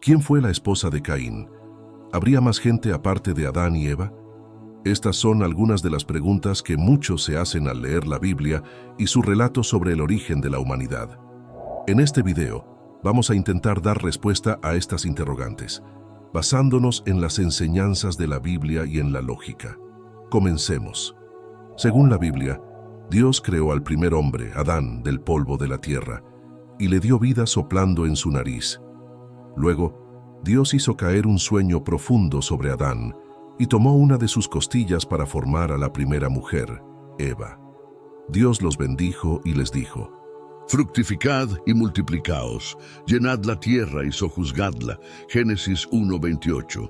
¿Quién fue la esposa de Caín? ¿Habría más gente aparte de Adán y Eva? Estas son algunas de las preguntas que muchos se hacen al leer la Biblia y su relato sobre el origen de la humanidad. En este video, vamos a intentar dar respuesta a estas interrogantes, basándonos en las enseñanzas de la Biblia y en la lógica. Comencemos. Según la Biblia, Dios creó al primer hombre, Adán, del polvo de la tierra, y le dio vida soplando en su nariz. Luego, Dios hizo caer un sueño profundo sobre Adán y tomó una de sus costillas para formar a la primera mujer, Eva. Dios los bendijo y les dijo: Fructificad y multiplicaos, llenad la tierra y sojuzgadla. Génesis 1:28.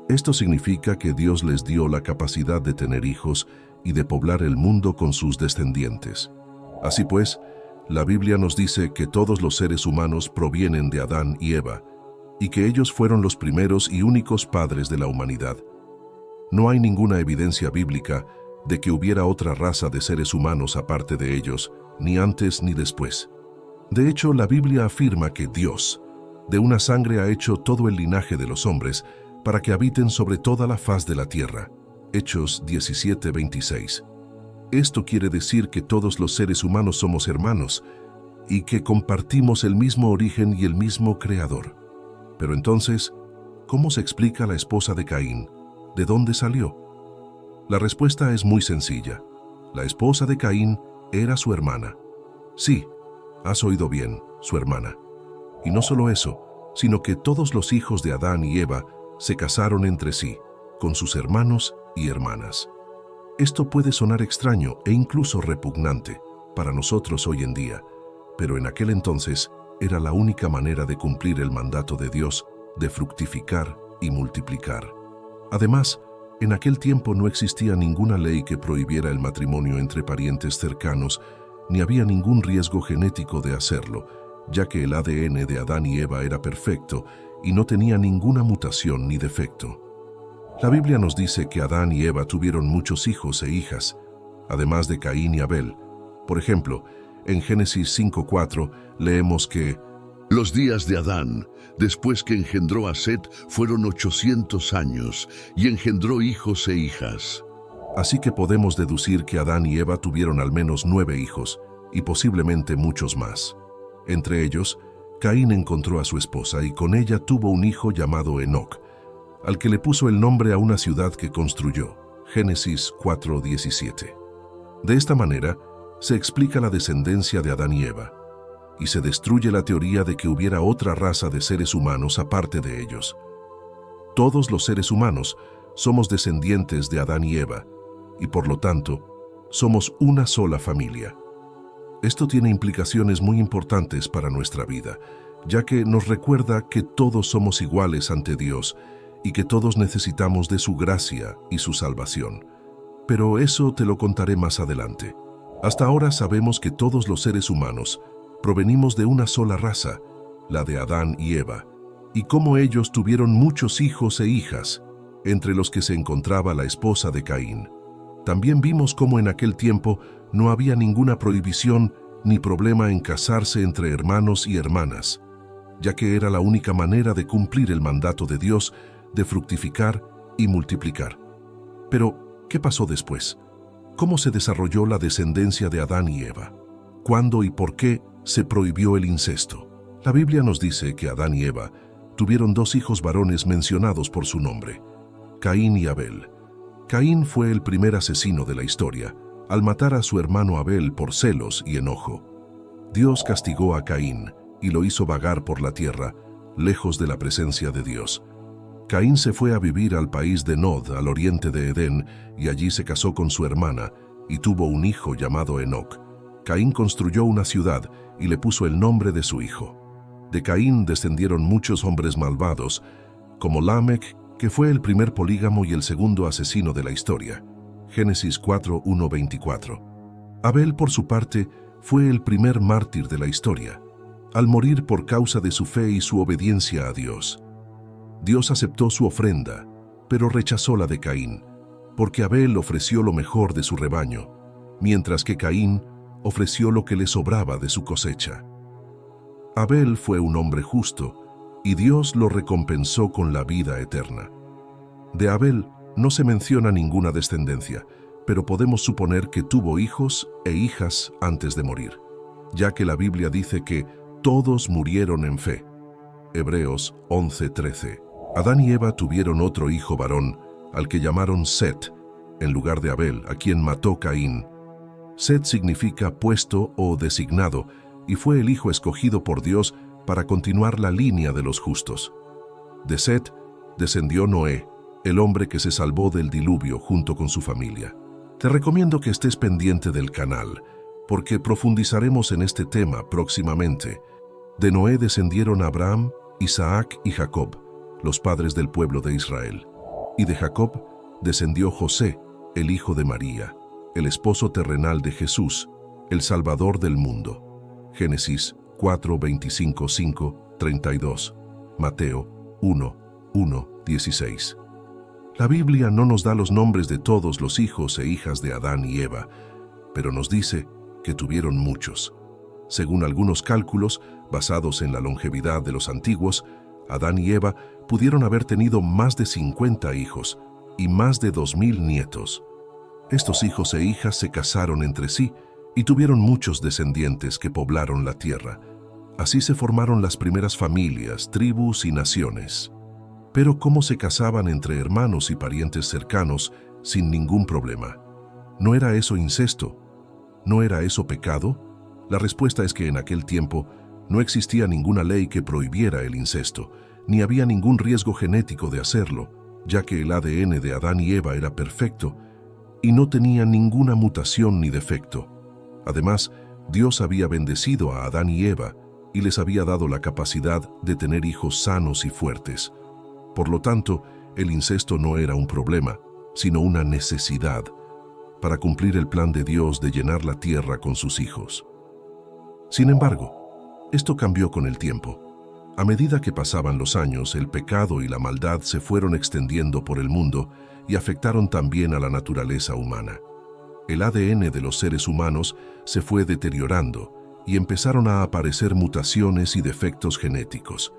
Esto significa que Dios les dio la capacidad de tener hijos y de poblar el mundo con sus descendientes. Así pues, la Biblia nos dice que todos los seres humanos provienen de Adán y Eva, y que ellos fueron los primeros y únicos padres de la humanidad. No hay ninguna evidencia bíblica de que hubiera otra raza de seres humanos aparte de ellos, ni antes ni después. De hecho, la Biblia afirma que Dios, de una sangre ha hecho todo el linaje de los hombres para que habiten sobre toda la faz de la tierra. Hechos 17:26. Esto quiere decir que todos los seres humanos somos hermanos y que compartimos el mismo origen y el mismo creador. Pero entonces, ¿cómo se explica la esposa de Caín? ¿De dónde salió? La respuesta es muy sencilla. La esposa de Caín era su hermana. Sí, has oído bien, su hermana. Y no solo eso, sino que todos los hijos de Adán y Eva se casaron entre sí, con sus hermanos y hermanas. Esto puede sonar extraño e incluso repugnante para nosotros hoy en día, pero en aquel entonces era la única manera de cumplir el mandato de Dios de fructificar y multiplicar. Además, en aquel tiempo no existía ninguna ley que prohibiera el matrimonio entre parientes cercanos, ni había ningún riesgo genético de hacerlo, ya que el ADN de Adán y Eva era perfecto y no tenía ninguna mutación ni defecto. La Biblia nos dice que Adán y Eva tuvieron muchos hijos e hijas, además de Caín y Abel. Por ejemplo, en Génesis 5:4 leemos que los días de Adán, después que engendró a Set, fueron 800 años, y engendró hijos e hijas. Así que podemos deducir que Adán y Eva tuvieron al menos 9 hijos, y posiblemente muchos más. Entre ellos, Caín encontró a su esposa y con ella tuvo un hijo llamado Enoc, al que le puso el nombre a una ciudad que construyó. Génesis 4:17. De esta manera, se explica la descendencia de Adán y Eva, y se destruye la teoría de que hubiera otra raza de seres humanos aparte de ellos. Todos los seres humanos somos descendientes de Adán y Eva, y por lo tanto, somos una sola familia. Esto tiene implicaciones muy importantes para nuestra vida, ya que nos recuerda que todos somos iguales ante Dios y que todos necesitamos de su gracia y su salvación. Pero eso te lo contaré más adelante. Hasta ahora sabemos que todos los seres humanos provenimos de una sola raza, la de Adán y Eva, y cómo ellos tuvieron muchos hijos e hijas, entre los que se encontraba la esposa de Caín. También vimos cómo en aquel tiempo no había ninguna prohibición ni problema en casarse entre hermanos y hermanas, ya que era la única manera de cumplir el mandato de Dios de fructificar y multiplicar. Pero, ¿qué pasó después? ¿Cómo se desarrolló la descendencia de Adán y Eva? ¿Cuándo y por qué se prohibió el incesto? La Biblia nos dice que Adán y Eva tuvieron 2 hijos varones mencionados por su nombre, Caín y Abel. Caín fue el primer asesino de la historia, al matar a su hermano Abel por celos y enojo. Dios castigó a Caín y lo hizo vagar por la tierra, lejos de la presencia de Dios. Caín se fue a vivir al país de Nod, al oriente de Edén, y allí se casó con su hermana y tuvo un hijo llamado Enoc. Caín construyó una ciudad y le puso el nombre de su hijo. De Caín descendieron muchos hombres malvados, como Lamec, que fue el primer polígamo y el segundo asesino de la historia. Génesis 4:1-24. Abel, por su parte, fue el primer mártir de la historia, al morir por causa de su fe y su obediencia a Dios. Dios aceptó su ofrenda, pero rechazó la de Caín, porque Abel ofreció lo mejor de su rebaño, mientras que Caín ofreció lo que le sobraba de su cosecha. Abel fue un hombre justo, y Dios lo recompensó con la vida eterna. De Abel no se menciona ninguna descendencia, pero podemos suponer que tuvo hijos e hijas antes de morir, ya que la Biblia dice que todos murieron en fe. Hebreos 11:13. Adán y Eva tuvieron otro hijo varón, al que llamaron Set, en lugar de Abel, a quien mató Caín. Set significa puesto o designado, y fue el hijo escogido por Dios para continuar la línea de los justos. De Set descendió Noé, el hombre que se salvó del diluvio junto con su familia. Te recomiendo que estés pendiente del canal, porque profundizaremos en este tema próximamente. De Noé descendieron Abraham, Isaac y Jacob, los padres del pueblo de Israel. Y de Jacob descendió José, el hijo de María, el esposo terrenal de Jesús, el Salvador del mundo. Génesis 4, 25, 5, 32, Mateo 1, 1, 16. La Biblia no nos da los nombres de todos los hijos e hijas de Adán y Eva, pero nos dice que tuvieron muchos. Según algunos cálculos, basados en la longevidad de los antiguos, Adán y Eva pudieron haber tenido más de 50 hijos y más de 2000 nietos. Estos hijos e hijas se casaron entre sí y tuvieron muchos descendientes que poblaron la tierra. Así se formaron las primeras familias, tribus y naciones. Pero ¿cómo se casaban entre hermanos y parientes cercanos sin ningún problema? ¿No era eso incesto? ¿No era eso pecado? La respuesta es que en aquel tiempo no existía ninguna ley que prohibiera el incesto, ni había ningún riesgo genético de hacerlo, ya que el ADN de Adán y Eva era perfecto y no tenía ninguna mutación ni defecto. Además, Dios había bendecido a Adán y Eva y les había dado la capacidad de tener hijos sanos y fuertes. Por lo tanto, el incesto no era un problema, sino una necesidad para cumplir el plan de Dios de llenar la tierra con sus hijos. Sin embargo, esto cambió con el tiempo. A medida que pasaban los años, el pecado y la maldad se fueron extendiendo por el mundo y afectaron también a la naturaleza humana. El ADN de los seres humanos se fue deteriorando y empezaron a aparecer mutaciones y defectos genéticos.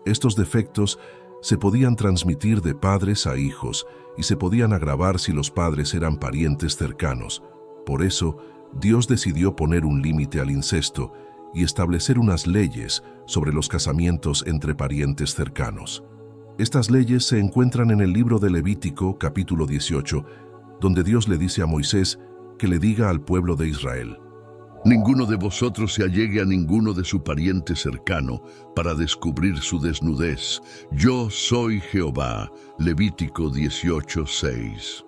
Estos defectos se podían transmitir de padres a hijos y se podían agravar si los padres eran parientes cercanos. Por eso, Dios decidió poner un límite al incesto y establecer unas leyes sobre los casamientos entre parientes cercanos. Estas leyes se encuentran en el libro de Levítico, capítulo 18, donde Dios le dice a Moisés que le diga al pueblo de Israel: Ninguno de vosotros se allegue a ninguno de su pariente cercano para descubrir su desnudez. Yo soy Jehová. Levítico 18:6.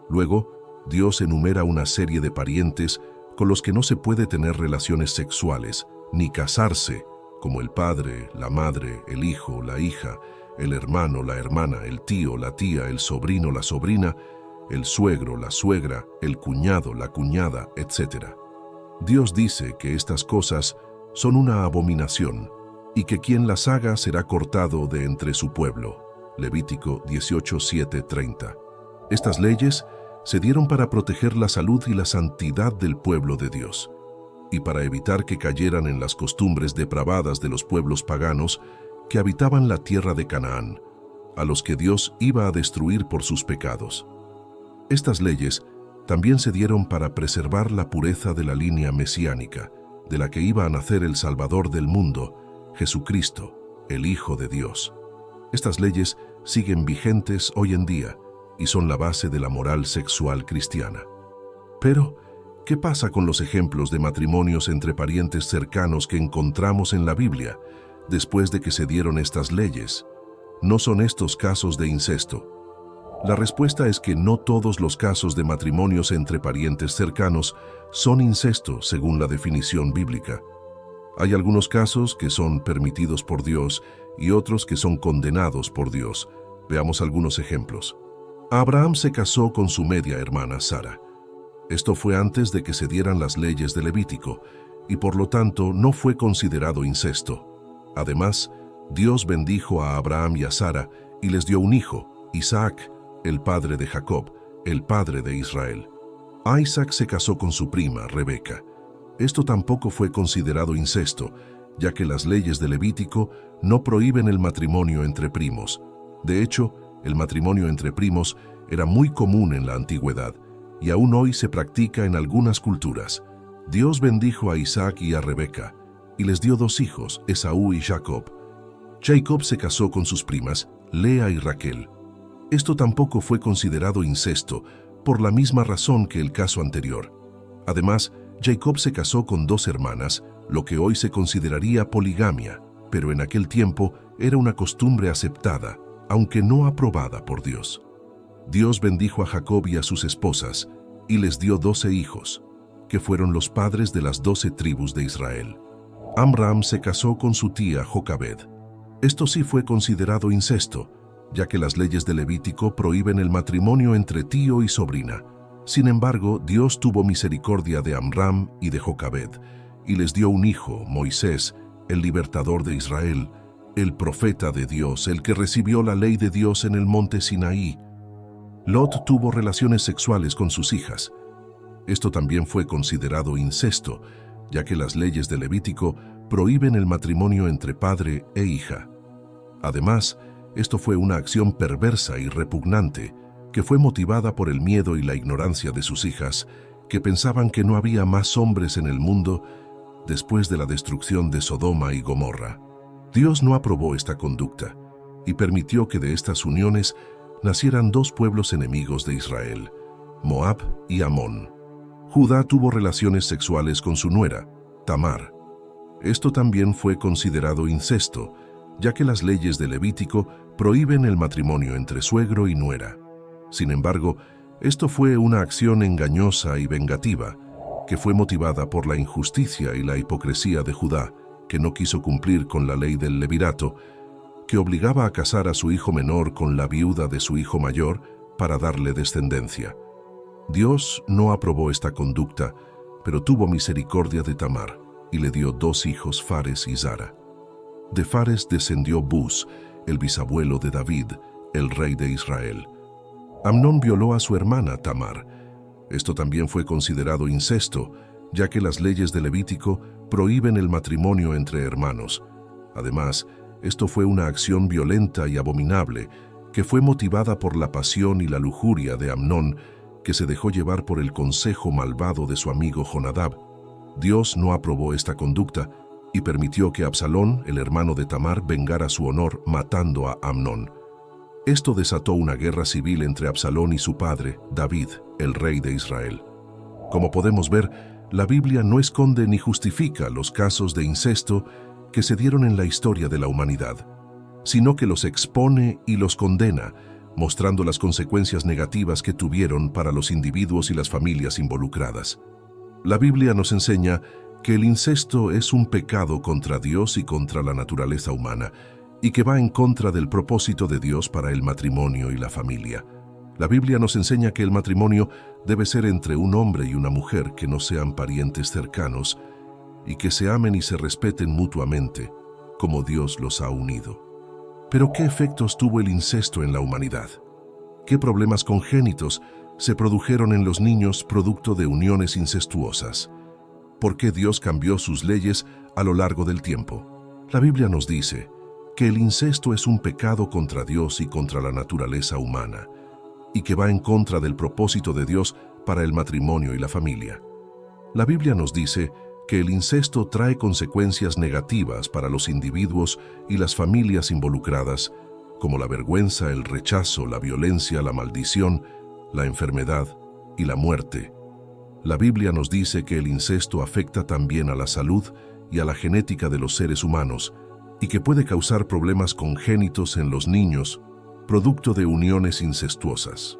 Luego, Dios enumera una serie de parientes con los que no se puede tener relaciones sexuales, ni casarse, como el padre, la madre, el hijo, la hija, el hermano, la hermana, el tío, la tía, el sobrino, la sobrina, el suegro, la suegra, el cuñado, la cuñada, etc. Dios dice que estas cosas son una abominación y que quien las haga será cortado de entre su pueblo. Levítico 18:7-30. Estas leyes se dieron para proteger la salud y la santidad del pueblo de Dios, y para evitar que cayeran en las costumbres depravadas de los pueblos paganos que habitaban la tierra de Canaán, a los que Dios iba a destruir por sus pecados. Estas leyes también se dieron para preservar la pureza de la línea mesiánica, de la que iba a nacer el Salvador del mundo, Jesucristo, el Hijo de Dios. Estas leyes siguen vigentes hoy en día y son la base de la moral sexual cristiana. Pero, ¿qué pasa con los ejemplos de matrimonios entre parientes cercanos que encontramos en la Biblia después de que se dieron estas leyes? ¿No son estos casos de incesto? La respuesta es que no todos los casos de matrimonios entre parientes cercanos son incesto según la definición bíblica. Hay algunos casos que son permitidos por Dios y otros que son condenados por Dios. Veamos algunos ejemplos. Abraham se casó con su media hermana Sara. Esto fue antes de que se dieran las leyes de Levítico y por lo tanto no fue considerado incesto. Además, Dios bendijo a Abraham y a Sara y les dio un hijo, Isaac, el padre de Jacob, el padre de Israel. Isaac se casó con su prima, Rebeca. Esto tampoco fue considerado incesto, ya que las leyes de Levítico no prohíben el matrimonio entre primos. De hecho, el matrimonio entre primos era muy común en la antigüedad y aún hoy se practica en algunas culturas. Dios bendijo a Isaac y a Rebeca y les dio 2 hijos, Esaú y Jacob. Jacob se casó con sus primas, Lea y Raquel. Esto tampoco fue considerado incesto, por la misma razón que el caso anterior. Además, Jacob se casó con 2 hermanas, lo que hoy se consideraría poligamia, pero en aquel tiempo era una costumbre aceptada, aunque no aprobada por Dios. Dios bendijo a Jacob y a sus esposas, y les dio 12 hijos, que fueron los padres de las 12 tribus de Israel. Amram se casó con su tía Jocabed. Esto sí fue considerado incesto, ya que las leyes de Levítico prohíben el matrimonio entre tío y sobrina. Sin embargo, Dios tuvo misericordia de Amram y de Jocabed, y les dio un hijo, Moisés, el libertador de Israel, el profeta de Dios, el que recibió la ley de Dios en el monte Sinaí. Lot tuvo relaciones sexuales con sus hijas. Esto también fue considerado incesto, ya que las leyes de Levítico prohíben el matrimonio entre padre e hija. Además, esto fue una acción perversa y repugnante, que fue motivada por el miedo y la ignorancia de sus hijas, que pensaban que no había más hombres en el mundo después de la destrucción de Sodoma y Gomorra. Dios no aprobó esta conducta y permitió que de estas uniones nacieran 2 pueblos enemigos de Israel, Moab y Amón. Judá tuvo relaciones sexuales con su nuera, Tamar. Esto también fue considerado incesto, ya que las leyes de Levítico prohíben el matrimonio entre suegro y nuera. Sin embargo, esto fue una acción engañosa y vengativa, que fue motivada por la injusticia y la hipocresía de Judá, que no quiso cumplir con la ley del levirato, que obligaba a casar a su hijo menor con la viuda de su hijo mayor para darle descendencia. Dios no aprobó esta conducta, pero tuvo misericordia de Tamar y le dio 2 hijos, Fares y Zara. De Fares descendió Bus, el bisabuelo de David, el rey de Israel. Amnón violó a su hermana Tamar. Esto también fue considerado incesto, ya que las leyes de Levítico prohíben el matrimonio entre hermanos. Además, esto fue una acción violenta y abominable que fue motivada por la pasión y la lujuria de Amnón, que se dejó llevar por el consejo malvado de su amigo Jonadab. Dios no aprobó esta conducta y permitió que Absalón, el hermano de Tamar, vengara su honor matando a Amnón. Esto desató una guerra civil entre Absalón y su padre, David, el rey de Israel. Como podemos ver, la Biblia no esconde ni justifica los casos de incesto que se dieron en la historia de la humanidad, sino que los expone y los condena, mostrando las consecuencias negativas que tuvieron para los individuos y las familias involucradas. La Biblia nos enseña que el incesto es un pecado contra Dios y contra la naturaleza humana, y que va en contra del propósito de Dios para el matrimonio y la familia. La Biblia nos enseña que el matrimonio debe ser entre un hombre y una mujer que no sean parientes cercanos y que se amen y se respeten mutuamente, como Dios los ha unido. Pero ¿qué efectos tuvo el incesto en la humanidad? ¿Qué problemas congénitos se produjeron en los niños producto de uniones incestuosas? ¿Por qué Dios cambió sus leyes a lo largo del tiempo? La Biblia nos dice que el incesto es un pecado contra Dios y contra la naturaleza humana, y que va en contra del propósito de Dios para el matrimonio y la familia. La Biblia nos dice que el incesto trae consecuencias negativas para los individuos y las familias involucradas, como la vergüenza, el rechazo, la violencia, la maldición, la enfermedad y la muerte. La Biblia nos dice que el incesto afecta también a la salud y a la genética de los seres humanos, y que puede causar problemas congénitos en los niños, producto de uniones incestuosas.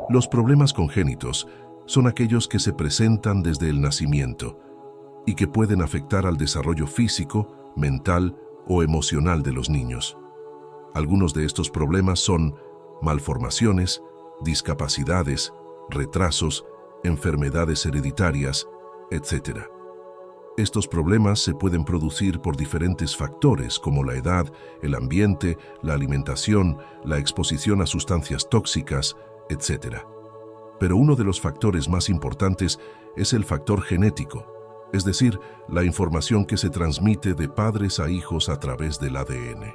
Los problemas congénitos son aquellos que se presentan desde el nacimiento y que pueden afectar al desarrollo físico, mental o emocional de los niños. Algunos de estos problemas son malformaciones, discapacidades, retrasos, enfermedades hereditarias, etc. Estos problemas se pueden producir por diferentes factores como la edad, el ambiente, la alimentación, la exposición a sustancias tóxicas, etc. Pero uno de los factores más importantes es el factor genético, es decir, la información que se transmite de padres a hijos a través del ADN.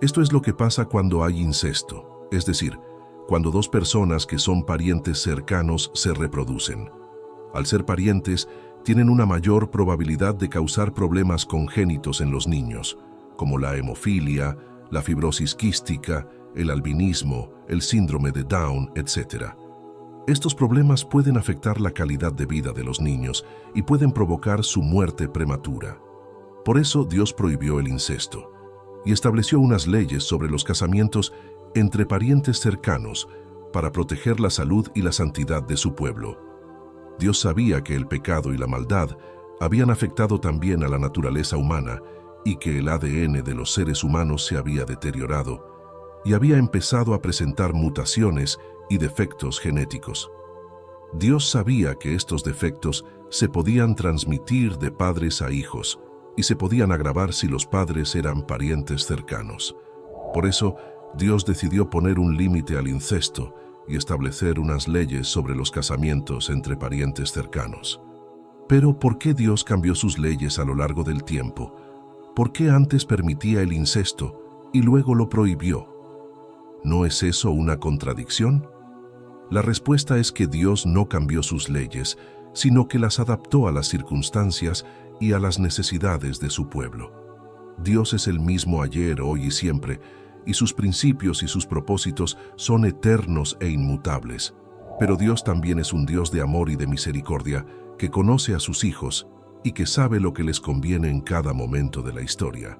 Esto es lo que pasa cuando hay incesto, es decir, cuando dos personas que son parientes cercanos se reproducen. Al ser parientes, tienen una mayor probabilidad de causar problemas congénitos en los niños, como la hemofilia, la fibrosis quística, el albinismo, el síndrome de Down, etc. Estos problemas pueden afectar la calidad de vida de los niños y pueden provocar su muerte prematura. Por eso Dios prohibió el incesto y estableció unas leyes sobre los casamientos entre parientes cercanos para proteger la salud y la santidad de su pueblo. Dios sabía que el pecado y la maldad habían afectado también a la naturaleza humana y que el ADN de los seres humanos se había deteriorado y había empezado a presentar mutaciones y defectos genéticos. Dios sabía que estos defectos se podían transmitir de padres a hijos y se podían agravar si los padres eran parientes cercanos. Por eso, Dios decidió poner un límite al incesto y establecer unas leyes sobre los casamientos entre parientes cercanos. Pero, ¿por qué Dios cambió sus leyes a lo largo del tiempo? ¿Por qué antes permitía el incesto y luego lo prohibió? ¿No es eso una contradicción? La respuesta es que Dios no cambió sus leyes, sino que las adaptó a las circunstancias y a las necesidades de su pueblo. Dios es el mismo ayer, hoy y siempre, y sus principios y sus propósitos son eternos e inmutables. Pero Dios también es un Dios de amor y de misericordia, que conoce a sus hijos y que sabe lo que les conviene en cada momento de la historia.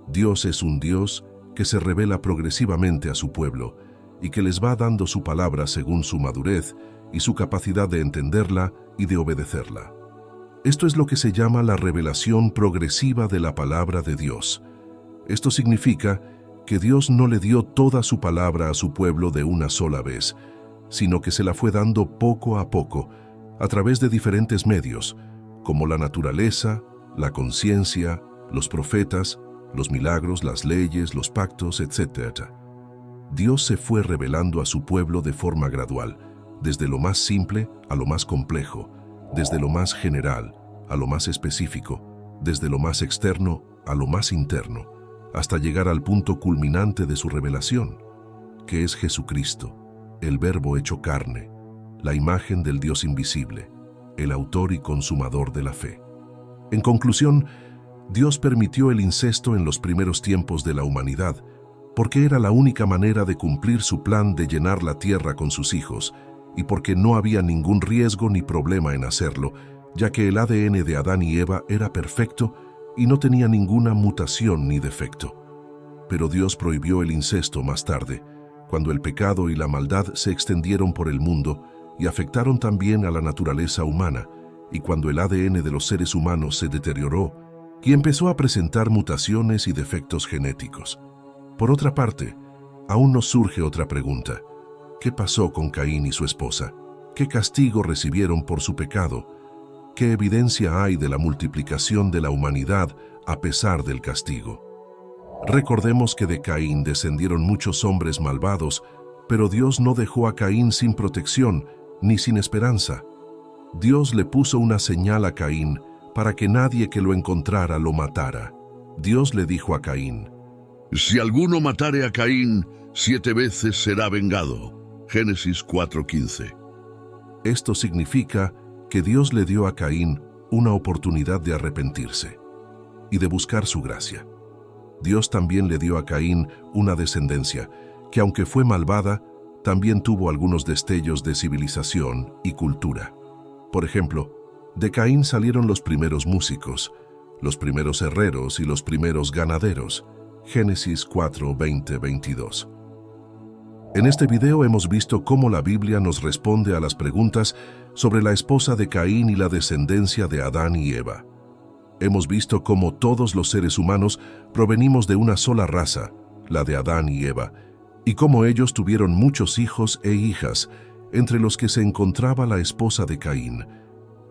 Dios es un Dios que se revela progresivamente a su pueblo y que les va dando su palabra según su madurez y su capacidad de entenderla y de obedecerla. Esto es lo que se llama la revelación progresiva de la palabra de Dios. Esto significa que Dios no le dio toda su palabra a su pueblo de una sola vez, sino que se la fue dando poco a poco, a través de diferentes medios, como la naturaleza, la conciencia, los profetas, los milagros, las leyes, los pactos, etc. Dios se fue revelando a su pueblo de forma gradual, desde lo más simple a lo más complejo, desde lo más general a lo más específico, desde lo más externo a lo más interno, hasta llegar al punto culminante de su revelación, que es Jesucristo, el Verbo hecho carne, la imagen del Dios invisible, el autor y consumador de la fe. En conclusión, Dios permitió el incesto en los primeros tiempos de la humanidad, porque era la única manera de cumplir su plan de llenar la tierra con sus hijos, y porque no había ningún riesgo ni problema en hacerlo, ya que el ADN de Adán y Eva era perfecto y no tenía ninguna mutación ni defecto. Pero Dios prohibió el incesto más tarde, cuando el pecado y la maldad se extendieron por el mundo y afectaron también a la naturaleza humana, y cuando el ADN de los seres humanos se deterioró y empezó a presentar mutaciones y defectos genéticos. Por otra parte, aún nos surge otra pregunta. ¿Qué pasó con Caín y su esposa? ¿Qué castigo recibieron por su pecado? ¿Qué evidencia hay de la multiplicación de la humanidad a pesar del castigo? Recordemos que de Caín descendieron muchos hombres malvados, pero Dios no dejó a Caín sin protección ni sin esperanza. Dios le puso una señal a Caín para que nadie que lo encontrara lo matara. Dios le dijo a Caín: Si alguno matare a Caín, 7 veces será vengado. Génesis 4:15. Esto significa que Dios le dio a Caín una oportunidad de arrepentirse y de buscar su gracia. Dios también le dio a Caín una descendencia que, aunque fue malvada, también tuvo algunos destellos de civilización y cultura. Por ejemplo, de Caín salieron los primeros músicos, los primeros herreros y los primeros ganaderos. Génesis 4:20-22. En este video hemos visto cómo la Biblia nos responde a las preguntas sobre la esposa de Caín y la descendencia de Adán y Eva. Hemos visto cómo todos los seres humanos provenimos de una sola raza, la de Adán y Eva, y cómo ellos tuvieron muchos hijos e hijas, entre los que se encontraba la esposa de Caín.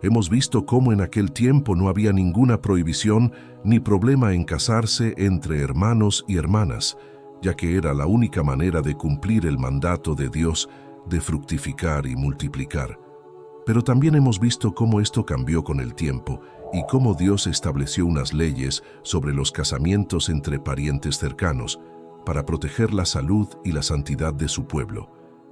Hemos visto cómo en aquel tiempo no había ninguna prohibición ni problema en casarse entre hermanos y hermanas, ya que era la única manera de cumplir el mandato de Dios de fructificar y multiplicar. Pero también hemos visto cómo esto cambió con el tiempo y cómo Dios estableció unas leyes sobre los casamientos entre parientes cercanos para proteger la salud y la santidad de su pueblo.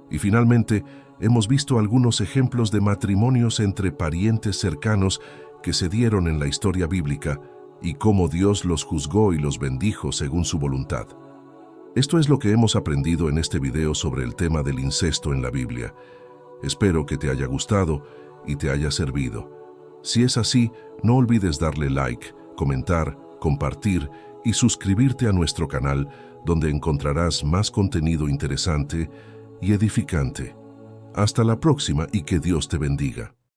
Y finalmente, hemos visto algunos ejemplos de matrimonios entre parientes cercanos que se dieron en la historia bíblica y cómo Dios los juzgó y los bendijo según su voluntad. Esto es lo que hemos aprendido en este video sobre el tema del incesto en la Biblia. Espero que te haya gustado y te haya servido. Si es así, no olvides darle like, comentar, compartir y suscribirte a nuestro canal, donde encontrarás más contenido interesante y edificante. Hasta la próxima y que Dios te bendiga.